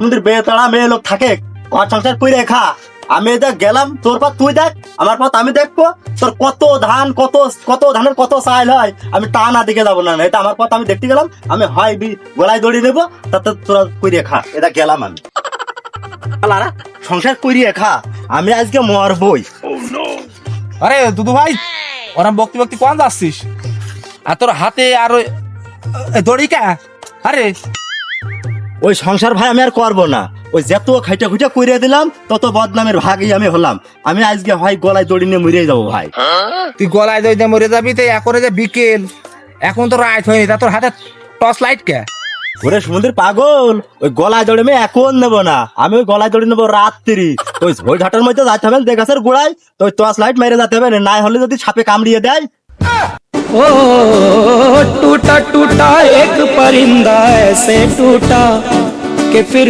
আমাদের বেতাড়া মেয়ে লোক থাকে, ঘর সংসার করে খা। আমি দেখ গেলাম, তোর পর তুই দেখ, আমার পর আমি দেখবো। তোর কত ধান, কত ধানের কত চাইল হয়, আমি তা না দিকে যাবো না। এটা আমার পথ, আমি দেখতে গেলাম, আমি হয় গলায় দড়ি নেবো, তাতে তোরা করে খা। এটা গেলাম আমি। শালারা সংসার করিয়ে খা, আমি আজকে মরবই। আরে দুদু ভাই, ওরা বক্তি বক্তি কোন যাচ্ছিস? আর তোর হাতে আর ওই দড়ি কা? আরে ওই সংসার ভাই আমি আর করবো না। ওই যত খাইটা খুঁটা করিয়ে দিলাম, তত বদনামের ভাগই আমি হলাম। আমি আজকে হয় গলায় দড়ি নিয়ে মরে যাবো ভাই। তুই গলায় দড়ি দিয়ে মরে যাবি? তো এখন যে বিকেল, এখন তো রাত হয়নি, তা তোর হাতে টর্চ লাইট কে? ওরে সমুদ্রের পাগল, ওই গলায় দড়ি আমি এখন নেবো না। আমি ওই গলায় দড়ি নেবো রাত্রি। ওই ঝোল ঘাটার মধ্যে যাইতে হবে দেখাছের গোড়ায়, তো ওই টর্চ লাইট মেরে যেতে হবে, না হলে যদি সাপে কামড়িয়ে দেয়। ओ टूटा टूटा एक परिंदा ऐसे टूटा कि फिर